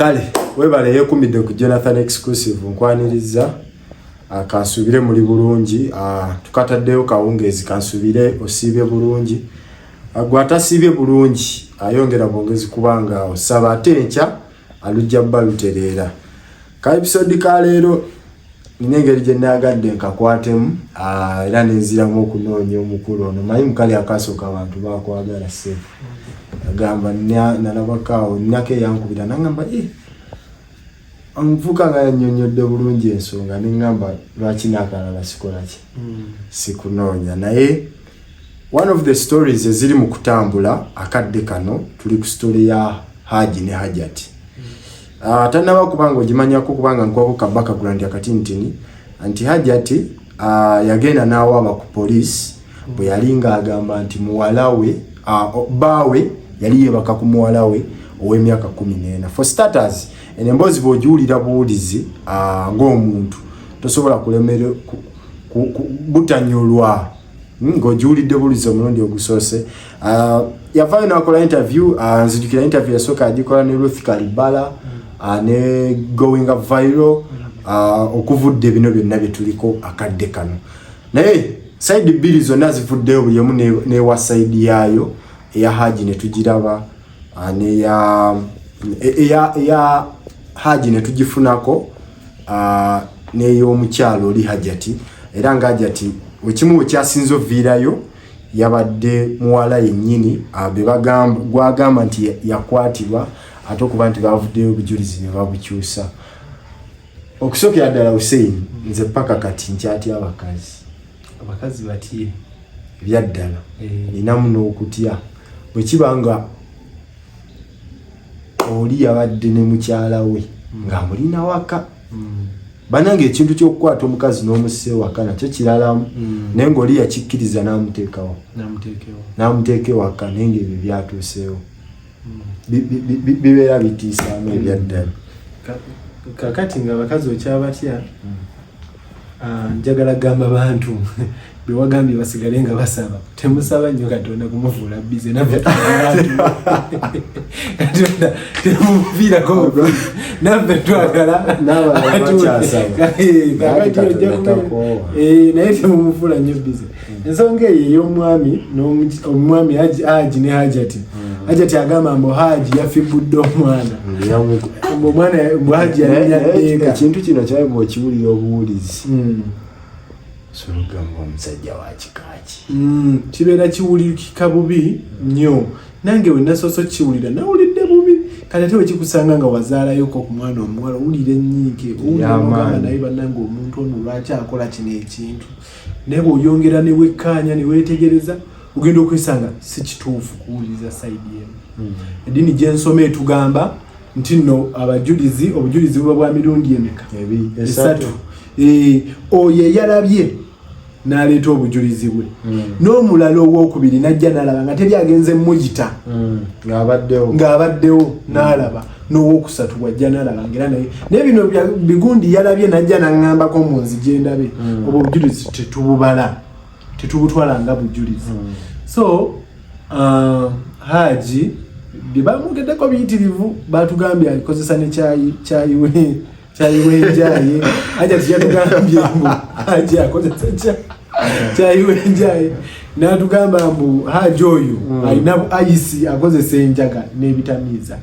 Kale webale yekumidde ku Jonathan exclusive nkwaniriza kansubire muri bulungi tukataddeyo kawungezi kansubire osiibye bulungi gwatasiibye bulungi ayongera bongezi kubanga osaba atencha alujja baluterera ka episode ka leero ninengeri je nagadde nkakwatemu era nenziramu okunoonya omukulu ono mayi mukali akasoka abantu bakwagala se agamba nalabakawo nake yankubira nangamba amvuka nga nyonyodde bulungi ensonga ningamba lwaki nakalala sikolaki sikunoonya naye one of the stories eziri mu kutambula akadde kano tuli ku story ya Hajji ne Hajjat tanaba kubanga ogimanyako kubanga nkwako kabaka kulandi akatintini anti Hajjat yagenda nawa ku police bwe yalinga agamba anti muwalawe bawe yali yebaka ku muwalawe ow'emyaka 14 for starters enembozi bojulira buulizi ng'omuntu tosobola kulemere butanyolwa ng'ojulidde buulizi omulundi ogusose yavayo nakola interview nzijukira interview yasooka agikola ne Ruth Kalibala ne going viral okuvudde bino byonna byetuliko akadde kano naye side bbiri zonna zivuddeyo buli emu ne wa side yayo eya Hajji ne tugiraba ne ya Hajji ne tugifunako ne y'omukyalo oli Hajjat era nga Hajjat wekimu kyasinzo virayo yabadde muwala yennyini gwagamba nti yakwatibwa ate okuba nti bavuddeyo obujulizi ne babukyusa okusookera ddala Hussein nze paka kati nkyatya abakazi batye byaddala ninamu n'okutya bwe kibanga oli yabadde ne mukyala we ng'amulina waka banange ekintu ky'okukwata omukazi n'omusse waka nakyo kiralamu naye ng'oli yakikkiriza n'amuteeka waka naye ng'ebyo byatuuseewo bibeera bitiisaamu ebyaddala kakati nga abakazi okyabatya njagala gamba bantu bewagambye basigale nga basaba temusaba nnyo Katonda kumufuula bize naffe Katonda temuviirako naffe twagala naye temumufuula nnyo bize ensonga eyo ey'omwami omwami Hajji ne Hajjat Hajjat agamba mbu Hajji yafibudde omwana Hajji yalinyaddeeka ekintu kino kyawe bw'okiwulira obuwulizi solugamba omusajja wa kikaaki kibeera kiwulikika bubi nnyo nange we nasoso kiwulira nawulidde bubi kale ate wekikusanga nga wazaalayoko ku mwana omuwala owulira ennyinke owuliragamba naye bannange omuntu ono lwaki akola kino ekintu naye bw'oyongera ne wekkaanya ne weetegereza ogenda okwesanga si kituufu kuwuliriza sayidi emu eddiini gy'ensoma etugamba nti nno obujulizi buba bwa mirundi emeka 3 oyo eyalabye n'aleeta obujulizi bwe n'omulala ow'okubiri najja n'alaba nga tebyagenze muyita ng'abaddewo n'alaba n'ow'okusatu bwajja n'alaba ngera naye bino bigundi yalabye najja n'aŋŋambako mu nzigi endabe oba obujulizi tetububala tetubutwala nga bujulizi so Hajji bye bamugeddeko biyitirivu batugambye akozesa ne kyayi wenjaye Hajjat yatugambye mbu Hajji akozesa kyayi wenjaye n'atugamba mbu Hajji oyo alina ayisi akozesa enjaga n'ebitamiiza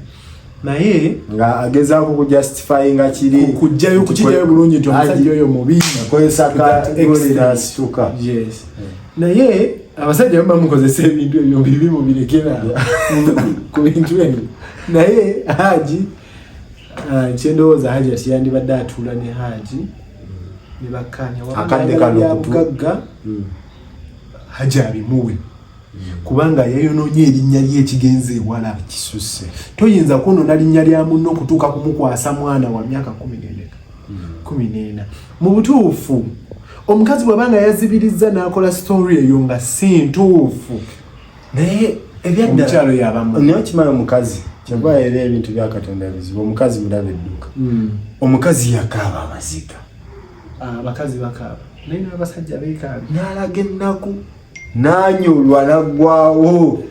naye nga agezaako kujustifyinga kiri kukijjayo bulungi nti omusajja oyo mubi akozesa kasituka naye abasajja bamukozesa ebintu ebyo bibi mubirekera ku bintu ebyo naye Hajji kyendowooza Hajji yandibadde atuula ne Hajji ne bakkaanya wabugagga Hajji abimuwe kubanga yayonoonye erinnya lyekigenze ewala kisuse toyinza kwonoona linnya lya munno okutuuka kumukwasa mwana wa myaka 14 mu butuufu omukazi bw'abanga yazibiriza n'akola story eyo nga si ntuufu naye omukyalo yabamu naye kimala omukazi kyava era ebintu bya Katonda bizibu omukazi mulaba edduka omukazi yakaaba amaziga abakazi bakaaba naye n'abasajja beekaaba n'alaga ennaku nanyulwa naggwawo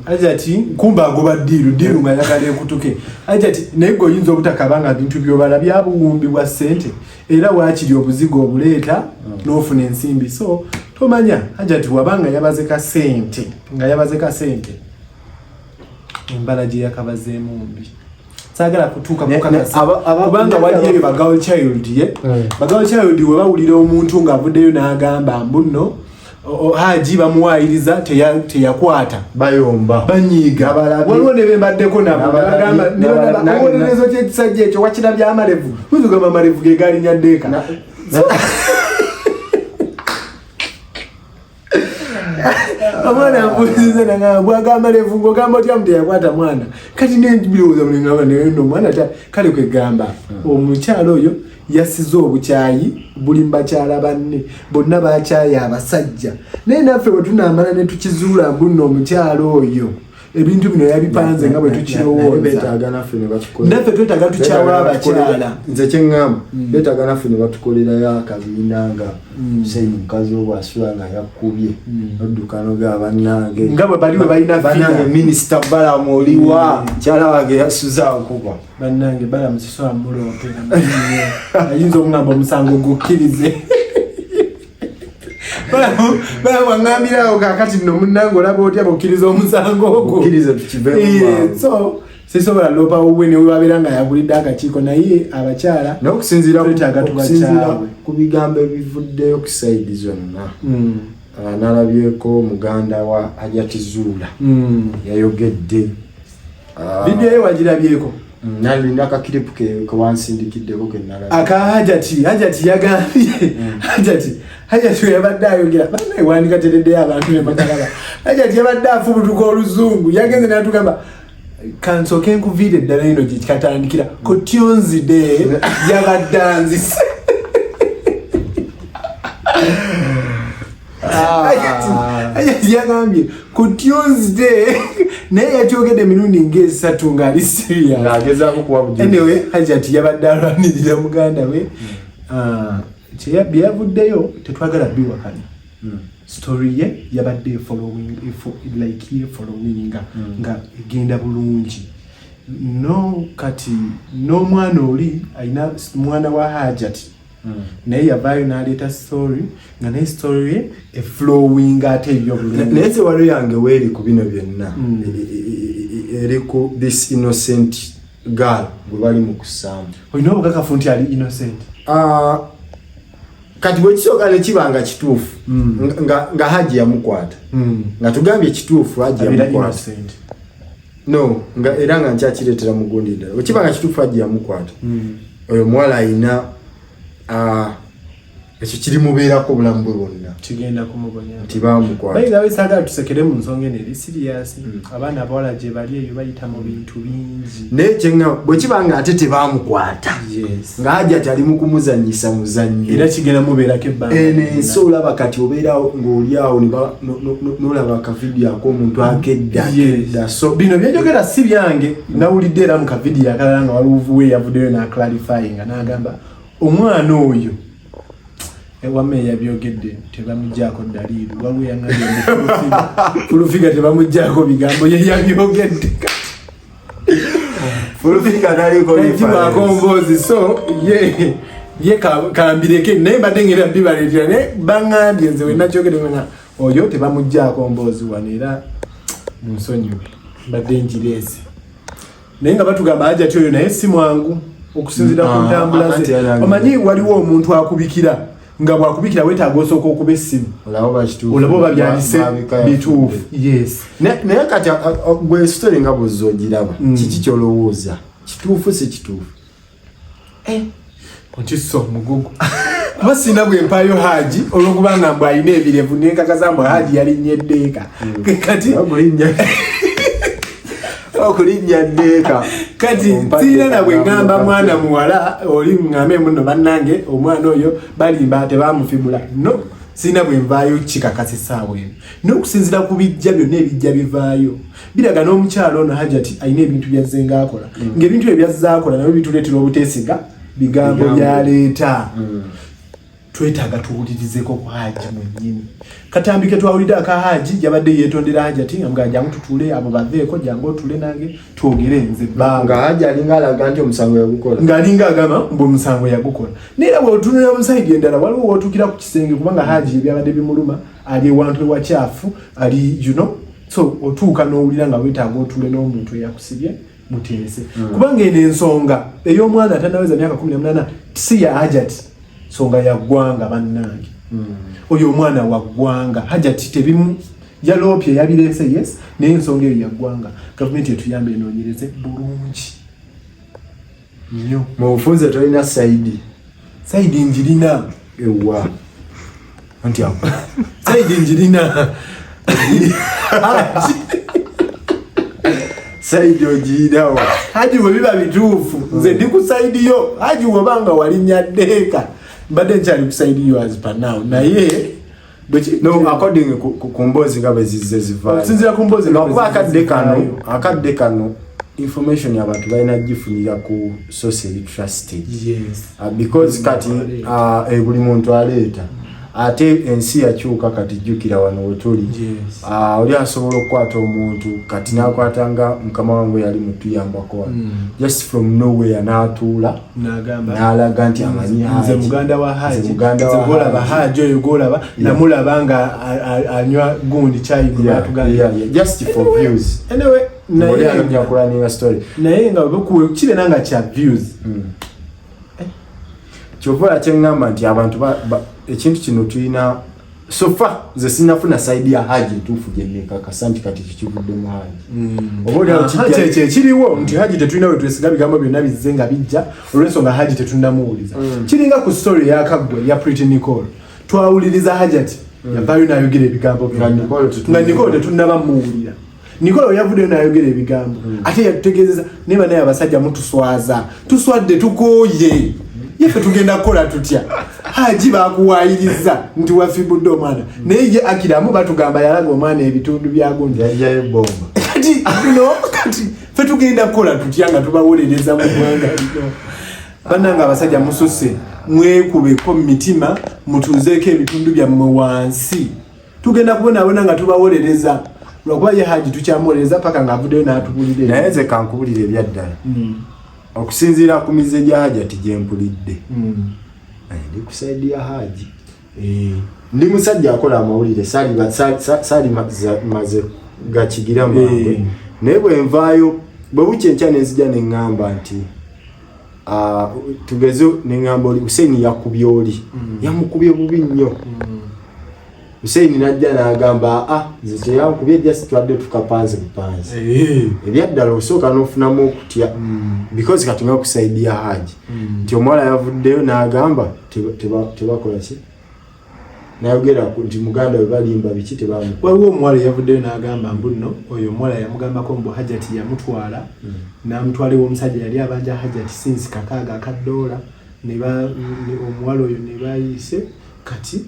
Hajjati kumba agoba diru nga yakale kutuke Hajjati naye gwe oyinza obutakabanga bintu byobala byabuwumbibwa ssente era waakiri obuzigo obuleeta n'ofuna ensimbi so tomanya Hajjati wabanga yabaze ka ssente embala gye yakabazeemu mbi saagala kutuuka kubanga waliyo ebyo bagawul child bagawul child we bawulira omuntu ng'avuddeyo n'agamba mbuno Hajji bamuwaayiriza teyakwata bayomba banyiiga waliwo ne bembaddeko nabo bagamba nezo kyekisajja ekyo wakirabya amalevu uzugamba amalevu ge gaalinya ddeeka omwana mpulizize nangamba bwagamba levu ng'ogamba otya mu teyakwata mwana kati nebirowooza mulingamba neno omwana kale kwegamba omukyalo oyo yasize obukyayi buli mubakyala banne bonna bakyayi abasajja naye naffe bwe tunaamala ne tukizuula mbuno omukyalo oyo ebintu bino yabipanze nga bwe tukirowooza naffe twetaaga tukyawa abakyala nze kyeŋŋamba beetaaga naffe ne batukolerayo akabiina nga Hussein mukazi wo bw'asula nga yakkubye noddukano ga bannange nga bwe bali we balina bannange minisita balamu oliwa mukyala wange yasuza nkuba bannange balamu sisobola muloope ayinza okungamba omusango gukkirize balamu aŋŋambirawo kaakati nno munnange olaba otya bukkiriza omusango ogwo so sisobola lopa obwe ne webabeera nga yagulidde akakiiko naye abakyala n'okusinziira ku bigambo ebivuddeyo ku saidi zonna nalabyeko muganda wa Hajjat Zula yayogedde vidiyo ye wagirabyeko nalina akakiripu kewansindikiddeko kenala aka Hajjati yagambye Hajjati yabadde ayogera banaye wandikatereddeyo abantu ne bakalaba Hajjati yabadde afubutuka oluzungu yagenze n'atugamba kansooke nkuviire eddala ino gye kikatandikira kutyonzide yabadde anzise Hajjati yagambye kutyonzide naye yakyogedde emirundi ng'esatu ng'ali serious Hajjati yabadde alwanirira muganda we byeyavuddeyo tetwagala biwakanya story ye yabadde following nga egenda bulungi no kati n'omwana oli ayina mwana wa Hajjati naye yavaayo n'aleeta story nga naye story ye eflowing ate ebyo bulungi naye sewalo yange weeri ku bino byonna eri ku this innocent girl gwe bali mu kusaamu olina obukakafu nti ali innocent kati bwe kisooka ne kibanga kituufu nga Hajji yamukwata nga tugambye kituufu Hajji yamukwata no nga era nga nkyakireetera mugundi ddala bwe kibanga kituufu Hajji yamukwata oyo muwala ayina ekyo kiri mubeerako obulamu bwe bwonna kigenda kumugonya nti bamukwata bayigawe saagala tusekere mu nsonga eno eri siriyasi abaana abawala gye bali eyo bayita mu bintu bingi naye kyeŋŋamba bwe kibanga ate tebamukwata nga Hajjati ali mu kumuzannyisa muzannyo era kigenda mubeerako ebbanga ensi olaba kati obeerawo ng'oliawo n'olaba akavidiyo ak'omuntu akedda so bino byejogera si byange nawulidde era mu kavidiyo akalala nga waluvuwe yavuddeyo n'aclarifyinga n'agamba omwana oyo ewame yabyogedde tebamuggyako daliiru waliwo yaŋŋambye fulufiga tebamuggyako bigambo ye yabyogedde fulufiga naliko mboozi so ye kambireke naye mbadde ngera bibaleetera naye baŋŋambye nze wenakyogedde nga oyo tebamuggyako mboozi wano era munsonyiwe mbadde njireeze naye nga batugamba Hajjati oyo naye si mwangu okusinzira ku ntambula ze omanyi waliwo omuntu akubikira nga bwakubikira weetaaga osooka okuba essimu olaba oba byandise bituufu naye kati gwe story nga bwozza ogiraba kiki kyolowooza kituufu si kituufu onkiso mugugu kuba sina bwe mpaayo Hajji olw'okubanga mbw alina ebirevu nenkakaza mbw Hajji yalinnya eddeeka kati okulinnya ddeeka kati sirina na bwe ngamba mwana muwala oli ngambe muno bannange omwana oyo balimba tebamufibula no sirina bwe nvaayo kikakasisaawo eno n'okusinzira ku bijja byonna ebijja bivaayo biraga n'omukyalo ono Hajjati alina ebintu byazze ng'akola ng'ebintu ebyo byazze akola nabyo bituleetera obuteesiga bigambo byaleeta twetaaga tuwulirizeko ku Hajji mwennyini. Katambike twawulira aka Hajji yabadde yeetondera Hajjati nga jangu tutule abo baveeko jangu otule nange twogere nze nga Hajji alinga alaga nti omusango yagukola. Ng'alinga agamba mbu omusango yagukola. Naye bw'otunula omusayidi endala waliwo wootuukira ku kisenge kubanga Hajji ebyabadde bimuluma ali ewantu ewakyafu ali so otuuka n'owulira nga weetaaga otule n'omuntu eyakusibye muteese. Kubanga eno ensonga ey'omwana atanaweza myaka 18 si ya Hajjati, nsonga ya ggwanga bannange. Oyo omwana wa ggwanga Hajjati tebimu yaloopye yabireese yes naye ensonga eyo ya ggwanga gavumenti etuyambe enoonyereze bulungi nnyo. Mu bufunze tolina Saidi njirina ewa anti apo Saidi njirina Saidi ojirawo Hajji bwe biba bituufu nze ndi ku Saidi yo. Hajji wabanga walinnya ddeeka mbadde nkyali ku Saidi yo as per now naye no according ku mboozi nga bwe zizze zivaayo sinzira ku mboozi lwakuba akadde kano information y'abantu balina gifunira ku social trusted. Yes. Because kati buli muntu aleeta ate ensi yakyuka kati jjukira wano wetuli. Oli asobola okukwata omuntu kati n'akwatanga mukama wangu yali mutuyambako just from nowhere n'atuula n'alaga nti amanyi nze muganda wa Hajji golaba Hajji oyo golaba namulaba nga anywa gundi chai gwe just for views. Anyway naye yakulanira story naye nga bekuwe kibe nanga kya views. Kyova kyengamba nti abantu ekintu kino tulina sofa ze sinafuna Saidi ya Hajji tufu jemeka kasanti kati kikivuddemu Hajji. Obulala kiriwo nti Hajji tetulina we twesiga bigambo byonna bizze nga bijja olw'ensonga Hajji tetunnamuwuliza. Kiringa ku story ya Kaggwe ya Pretty Nicole twawuliriza Hajjati yavaayo n'ayogera ebigambo nga Nicole tetunnabamuwulira. Nicole yavuddeyo n'ayogera ebigambo ate yatutegeezeza neba naye abasajja mutuswaza tuswadde tukooye yefe tugenda kukola tutya. Hajji bakuwaayiriza nti wafibudde omwana naye ye akiramu batugamba yalaga omwana ebitundu byagundi yajayo bomba kati fe tugenda kukola tutya nga tubawolereza mu ggwanga lino. Bannanga abasajja mususe mwekubeko mu mitima mutuuzeeko ebitundu byammwe wansi tugenda kubonabona nga tubawolereza lwakuba ye Hajji tukyamuwolereza paka ng'avuddeyo n'atubulira. Naye nze kankubulira ebyaddala okusinziira ku mize gya Hajjati gye mpulidde ndi ku Saidi ya Hajji. Ndi musajja akola amawulire sali maze gakigira mwange naye bwe nvaayo bwe bukya enkya ne nzija ne ŋŋamba nti tugeze ne ŋŋamba oli Hussein yakubye oli yamukubye bubi nnyo. Hussein najja n'agamba nze teyankubye just twadde tukapanze bupanze. Ebyaddala osooka n'ofunamu okutya because kati nga ku Saidi ya Hajji nti omuwala yavuddeyo n'agamba tebakola ki nayogera nti muganda we balimba biki tebamu. Waliwo omuwala yavuddeyo n'agamba mbu nno oyo omuwala yamugambako mbu Hajjati yamutwala n'amutwala ew'omusajja yali abanja Hajjati sinsi $600 omuwala oyo ne bayise kati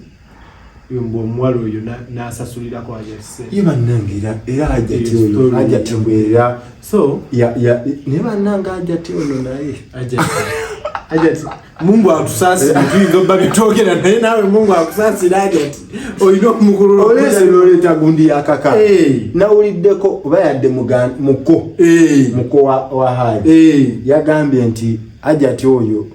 yombo omuwala oyo n'asasulirako Hajjati. Ye bannange era Hajjati mbwera so ne bannange Hajjati ono naye Hajjati Mungu akusaasira tuyizo babitogera naye nawe Mungu akusaasira Hajjati oyina omukulula oleta gundi ya kaka nawuliddeko oba yadde muko wa Hajji yagambye nti Hajjati oyo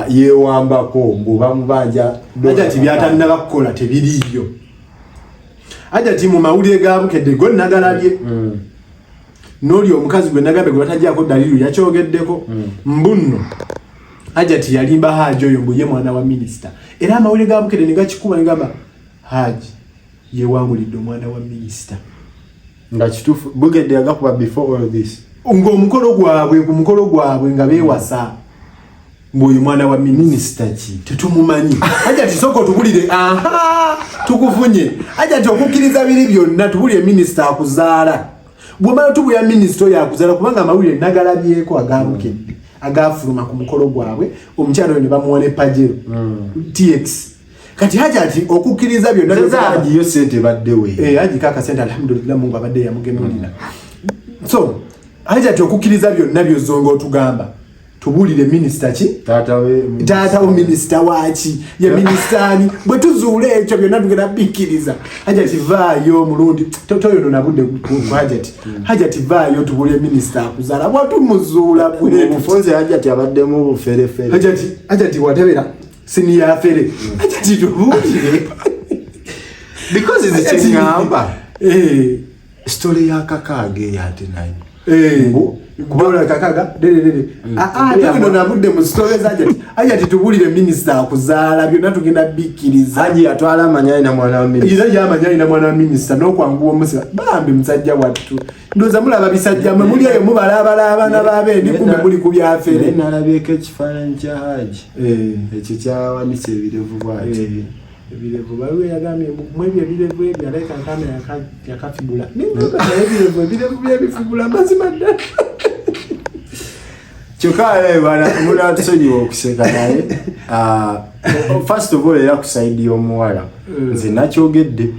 yewambako mbu bamubanja Hajjati byatannaba kukola tebiriyo. Hajjati mu mawulire ga bukedde gwe nagalabye n'oli omukazi gwe nagambe gwe batajjako dalilu yakyogeddeko mbunno Hajjati yalimba Hajji oyo mbu ye mwana wa minisita era amawulire ga bukedde ne gakikuba ne gamba Hajji yewangulidde omwana wa minisita nga kituufu bugedde yagakuba before all this ng'omukolo gwabwe nga beewasa mbuyo mwana wa minisita ki tetumumanyi. Hajjati soko tubulire tukufunye Hajjati okukkiriza biri byonna tubulire minisita akuzaala bw'omala tubuya minisita oyo akuzaala kubanga amawulire nagalabyeko agabukedde agafuluma ku mukolo gwabwe omukyalo oyo ne bamuwa Pajero TX kati Hajjati okukkiriza byonna Hajji yo sente baddewe Hajji kaka sente alhamdulillah Mungu abadde yamugemulira so Hajjati okukkiriza byonna byozonga otugamba tubulire minister ki taata wa minister wachi ya ministani bwe tuzuule ekyo byonna tugenda bikiriza Hajjati vaayo mulundi toyo nabudde ku Hajjati vaayo tubulire minister akuzaala bwatu muzuula bwe bufunze Hajjati abaddemu buferefere Hajjati watebera senior fere Hajjati tubulire because it's a ngamba story ya kakage yate nayo kubola kakaga dede ndio nabudde mu story Hajjati tubulire minister akuzaala byonna tugenda bikiriza Haji atwala amanyai na mwana wa minister ila ya amanyai na mwana wa minister no kwanguwa omusira bambi musajja wattu ndoza mulaba bisajja mwe muli eyo mubalabala abana babe ndi kumbe muli kubyafere nalabeka ekifaananyi kya Haji ekyo kyawanise ebirevu bwati ebirevu bawe yagambye mwebyo ebirevu ebyo aleka kamera yakafibula ningoka ebirevu byebifibula mazima ddala kyokka bana muna tusonyiwa okuseka naye first of all era ku side y'omuwala nze nakyogedde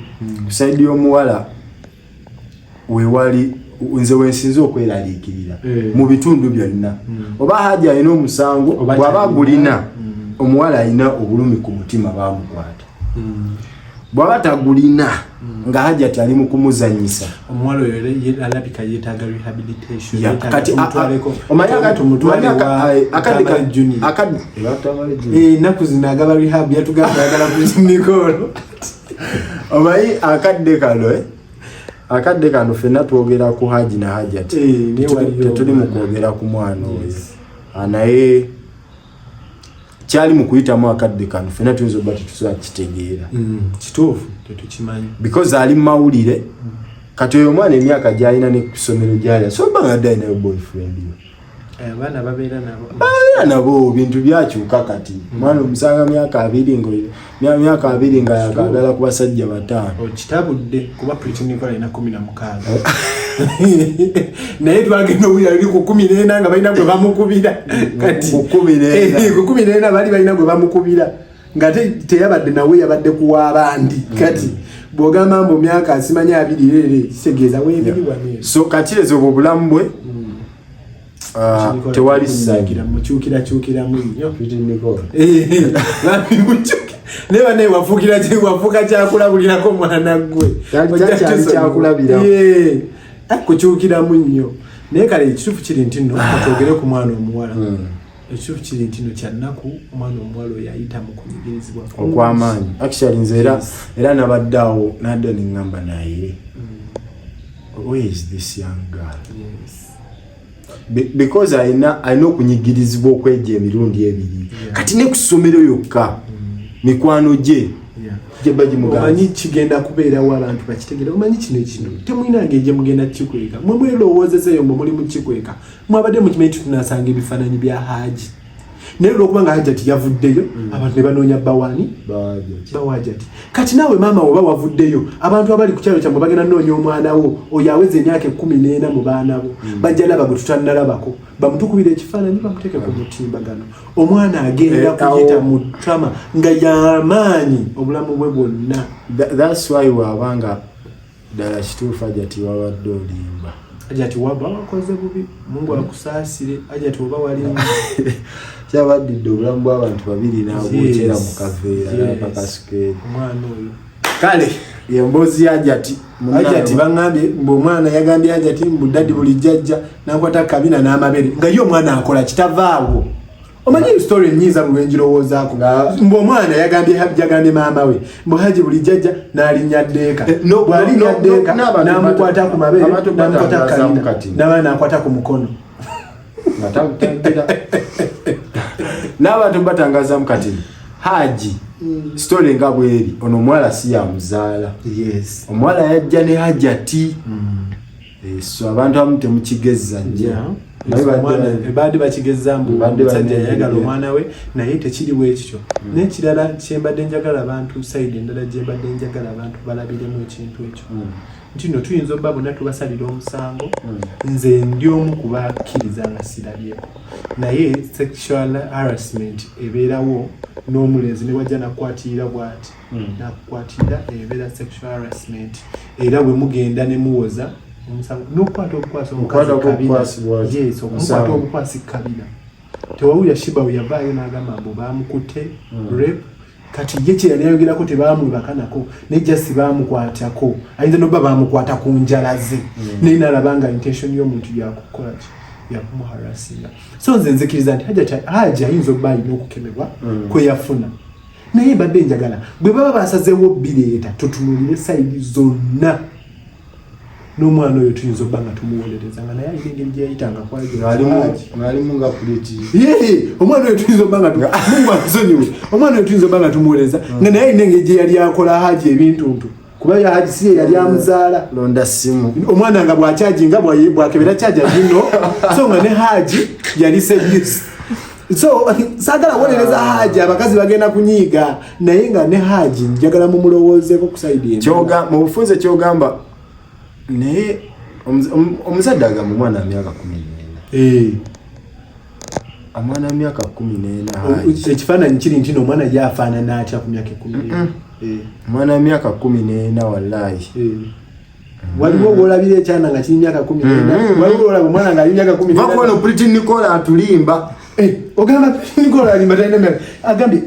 ku side y'omuwala wewali nze wensinze okweraliikirira mu bitundu byonna oba Haji alina omusango bw'aba agulina omuwala alina obulumi ku mutima bamukwata bw'aba tagulina nga Hajjati ali mu kumuzanyisa omuwala oyo alabika yeetaaga rehabilitation kati ennaku zino agaba rehab yatugamba ayagala kunikolo omanyi akadde kano ffenna twogera ku Haji na Hajjati tetuli mu kwogera ku mwana oyo naye kyali mu kuyitamu akadde kano ffenna tuyinza obba tetusobola kitegeera kituufu tetukimanyi because ali mawulire kati oyo omwana emyaka gy'alina ne ku ssomero gy'ali so bba nga ddaali nayo boyfriend abaana babeera nabo bintu byakyuka kati omwana omusanga myaka 2 nga yakaagala ku basajja 5 kitabudde kuba Nicola alina 16 naye twagenda owulira luli ku 14 nga balina gwe bamukubira kati ku 14 bali balina gwe bamukubira nga teyabadde nawe yabadde kuwa abandi kati bw'ogamba mbu myaka asimanya 2 lere kitegeeza weebiri waneyo so kati ezo obulamu bwe tewali ssagira mukyukiramu nnyo Nicola neba ne wafuka kyakulabulirako mwana gwe kyakulabira kukyukiramu nnyo naye kale ekituufu kiri nti nno atwogere ku mwana omuwala ekituufu kiri nti nno kyannaku omwana omuwala oyo ayita mu kunyigirizibwa okw'amaanyi actually nze era nabaddeawo nadda neŋŋamba naye where is this young girl because alina okunyigirizibwa okwejja emirundi ebiri kati ne ku ssomero yokka mikwano gye omanyi kigenda kubeerawo abantu bakitegera omanyi kino temulina ngeri gye mugenda kikweka mwe mwerowoozeseyo mwe muli mu kikweka mwabadde mukimanyi tunasanga ebifaananyi bya Haji naye olwokuba nga Hajjati yavuddeyo abantu ne banoonya Bawajjati kati naawe maama oba wavuddeyo abantu abali ku kyalo kyammwe bagenda noonya omwana wo oyo aweza emyaka 14 mu baana bo bajja laba gwe tutannalabako bamutukubira ekifaananyi bamuteeke ku mutimbagano omwana agenda kuyita mu trauma nga y'amaanyi obulamu bwe bwonna that's why wabanga ddala kituufu Hajjati wabadde olimba Hajjati waba wakoze bubi Mungu akusaasire Hajjati oba walimba kyabaddidde obulamu bw'abantu babiri n'abwokyera mu kaveera n'apakasukeeri omwana oyo kale emboozi ya Hajjati baŋŋambye ng'omwana yagambye Hajjati mbudaddi buli jjajja n'akwata kabina n'amabere nga ye omwana akola kitavaawo omanyi story nyiza mu lwenjirowoozaako mbu omwana yagambye maama we mbu Haji buli jjajja n'alinnya ddeeka bw'alinnya ddeeka n'amukwata ku mabere n'amukwata kabina n'abaana n'akwata ku mukono n'abantu batangazamu kati Haji story nga bweri ono omuwala si yamuzaala omuwala yajja ne Hajjati so abantu abamu temukigezza nnyo baadde bakigezza mbu omusajja yayagala omwana we naye tekiri bwekityo n'ekirala kyembadde njagala abantu sayidi endala gyembadde njagala abantu balabiremu ekintu ekyo nti nno tuyinza obba bonna tubasalira omusango nze ndi omu kubakkiriza nga sirabyeko naye sexual harassment ebeerawo n'omulenzi ne wajja nakukwatirira bw'ati nakukwatirira ebeera sexual harassment era bwe mugenda ne muwoza omusango n'okukwata obukwasi omukazi kabina omukwata obukwasi kabina tewawulira Shiba we yavaayo n'agamba mbu baamukutte rape kati ye kye yali ayogerako tebaamwibakanako ne just baamukwatako ayinza n'oba baamukwata ku njala ze naye n'alaba nga intention y'omuntu yakukola ki yakumuharasinga so nze nzikiriza nti Hajji ayinza okuba alina okukemebwa kwe yafuna naye badde njagala bwe baba basazeewo bireeta tutunulire sayidi zonna n'omwana oyo tuyinza okuba nga tumuwolereza nga naye alina engeri gye yayitanga mwalimu nga puleti omwana oyo tuyinza okuba nga mungwasonyiwe omwana oyo tuyinza okuba nga tumuwolereza nga naye alina engeri gye yali akola Hajji ebintuntu kuba ya Hajji si yali amuzaala londa simu omwana nga bw'akyajinga bw'akebera kyaja gino so nga ne Hajji yali seduce so sagala wolereza Hajji abakazi bagenda kunyiiga naye nga ne Hajji njagala mumulowoozeeko ku sayidi mu bufunze kyogamba naye omuzadde agamba omwana wa myaka 14 omwana wa myaka 14 ekifaananyi kiri nti omwana yafaanana atya ku myaka 14 omwana wa myaka 14 wallahi waliwo olabira ekyana nga kiri myaka 14 waliwo olaba omwana nga ali myaka 14 bakuwano Pretty Nicola atulimba ogamba Nicola alimba talina agambye